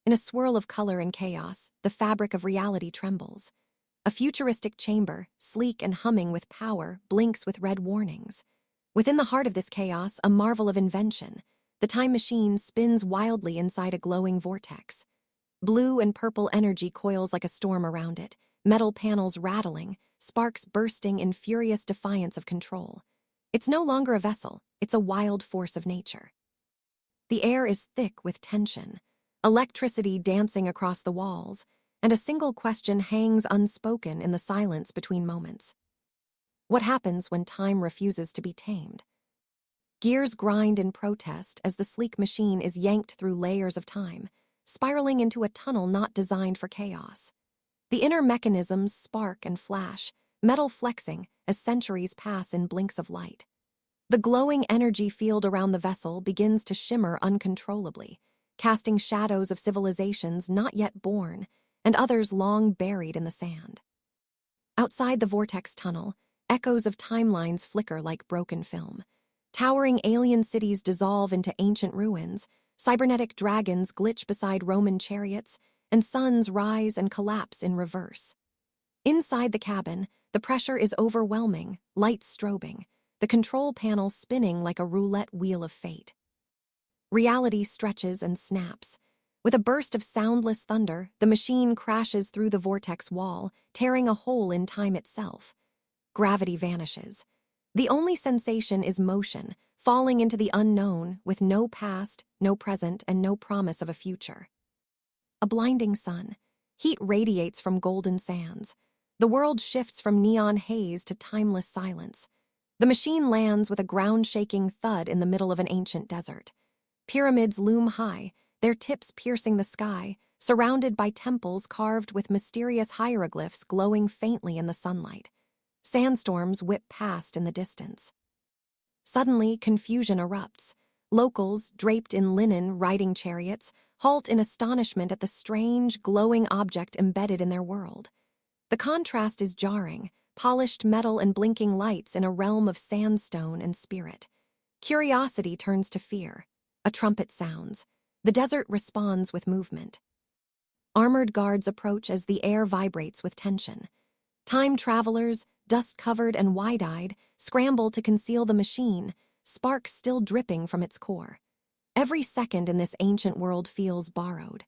In a swirl of color and chaos, the fabric of reality trembles. A futuristic chamber, sleek and humming with power, blinks with red warnings. Within the heart of this chaos, a marvel of invention. The time machine spins wildly inside a glowing vortex. Blue and purple energy coils like a storm around it, metal panels rattling, sparks bursting in furious defiance of control. It's no longer a vessel, it's a wild force of nature. The air is thick with tension, electricity dancing across the walls, and a single question hangs unspoken in the silence between moments. What happens when time refuses to be tamed? Gears grind in protest as the sleek machine is yanked through layers of time, spiraling into a tunnel not designed for chaos. The inner mechanisms spark and flash, metal flexing as centuries pass in blinks of light. The glowing energy field around the vessel begins to shimmer uncontrollably, casting shadows of civilizations not yet born and others long buried in the sand. Outside the vortex tunnel, echoes of timelines flicker like broken film. Towering alien cities dissolve into ancient ruins, cybernetic dragons glitch beside Roman chariots, and suns rise and collapse in reverse. Inside the cabin, the pressure is overwhelming, lights strobing, the control panel spinning like a roulette wheel of fate. Reality stretches and snaps. With a burst of soundless thunder, the machine crashes through the vortex wall, tearing a hole in time itself. Gravity vanishes. The only sensation is motion, falling into the unknown with no past, no present, and no promise of a future. A blinding sun. Heat radiates from golden sands. The world shifts from neon haze to timeless silence. The machine lands with a ground-shaking thud in the middle of an ancient desert. Pyramids loom high, their tips piercing the sky, surrounded by temples carved with mysterious hieroglyphs glowing faintly in the sunlight. Sandstorms whip past in the distance. Suddenly, confusion erupts. Locals, draped in linen riding chariots, halt in astonishment at the strange, glowing object embedded in their world. The contrast is jarring, polished metal and blinking lights in a realm of sandstone and spirit. Curiosity turns to fear. A trumpet sounds. The desert responds with movement. Armored guards approach as the air vibrates with tension. Time travelers, dust-covered and wide-eyed, scramble to conceal the machine, sparks still dripping from its core. Every second in this ancient world feels borrowed.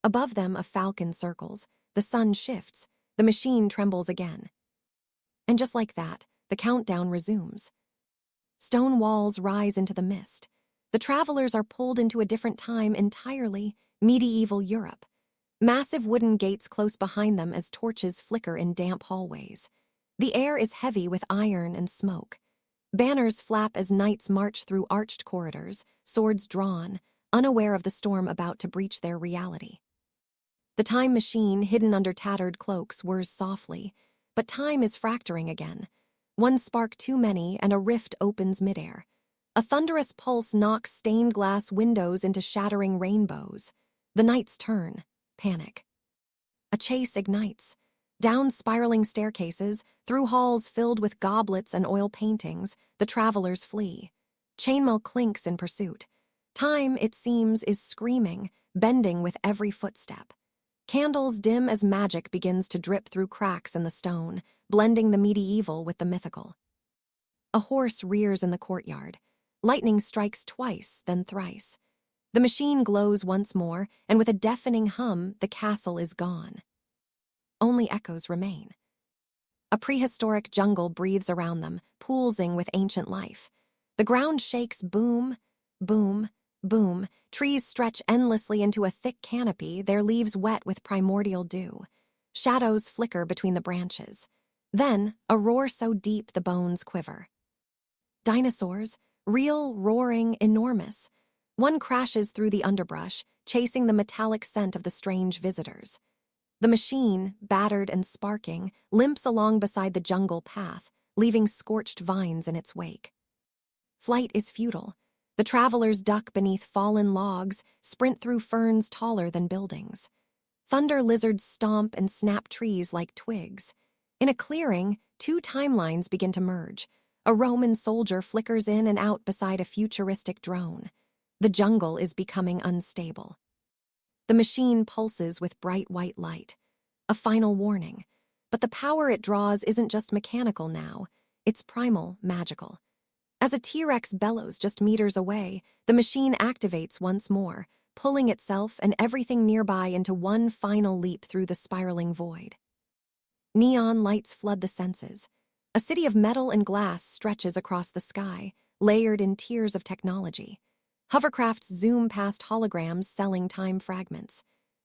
Above them, a falcon circles. The sun shifts. The machine trembles again. And just like that, the countdown resumes. Stone walls rise into the mist. The travelers are pulled into a different time entirely, medieval Europe. Massive wooden gates close behind them as torches flicker in damp hallways. The air is heavy with iron and smoke. Banners flap as knights march through arched corridors, swords drawn, unaware of the storm about to breach their reality. The time machine, hidden under tattered cloaks, whirs softly, but time is fracturing again. One spark too many, and a rift opens midair. A thunderous pulse knocks stained glass windows into shattering rainbows. The knights turn, panic. A chase ignites. Down spiraling staircases, through halls filled with goblets and oil paintings, the travelers flee. Chainmail clinks in pursuit. Time, it seems, is screaming, bending with every footstep. Candles dim as magic begins to drip through cracks in the stone, blending the medieval with the mythical. A horse rears in the courtyard. Lightning strikes twice, then thrice. The machine glows once more, and with a deafening hum, the castle is gone. Only echoes remain. A prehistoric jungle breathes around them, pulsing with ancient life. The ground shakes boom, boom, boom. Trees stretch endlessly into a thick canopy, their leaves wet with primordial dew. Shadows flicker between the branches. Then, a roar so deep the bones quiver. Dinosaurs, real, roaring, enormous. One crashes through the underbrush, chasing the metallic scent of the strange visitors. The machine, battered and sparking, limps along beside the jungle path, leaving scorched vines in its wake. Flight is futile. The travelers duck beneath fallen logs, sprint through ferns taller than buildings. Thunder lizards stomp and snap trees like twigs. In a clearing, two timelines begin to merge. A Roman soldier flickers in and out beside a futuristic drone. The jungle is becoming unstable. The machine pulses with bright white light. A final warning. But the power it draws isn't just mechanical now. It's primal, magical. As a T-Rex bellows just meters away, the machine activates once more, pulling itself and everything nearby into one final leap through the spiraling void. Neon lights flood the senses. A city of metal and glass stretches across the sky, layered in tiers of technology. Hovercrafts zoom past holograms selling time fragments.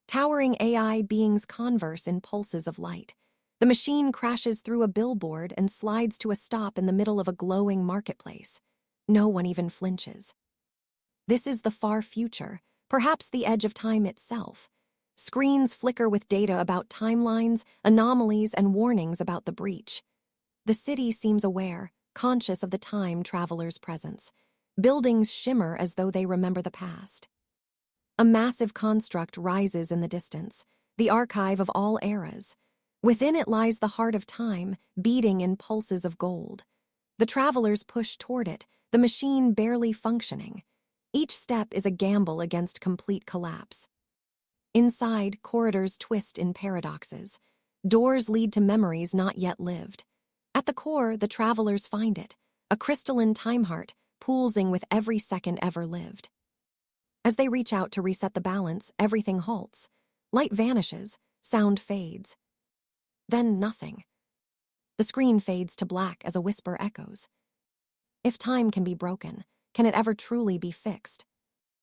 Towering AI beings converse in pulses of light. The machine crashes through a billboard and slides to a stop in the middle of a glowing marketplace. No one even flinches. This is the far future, perhaps the edge of time itself. Screens flicker with data about timelines, anomalies, and warnings about the breach. The city seems aware, conscious of the time traveler's presence. Buildings shimmer as though they remember the past. A massive construct rises in the distance, the archive of all eras. Within it lies the heart of time, beating in pulses of gold. The travelers push toward it, the machine barely functioning. Each step is a gamble against complete collapse. Inside, corridors twist in paradoxes. Doors lead to memories not yet lived. At the core, the travelers find it, a crystalline time heart, pulsing with every second ever lived. As they reach out to reset the balance, everything halts. Light vanishes, sound fades. Then nothing. The screen fades to black as a whisper echoes. If time can be broken, can it ever truly be fixed?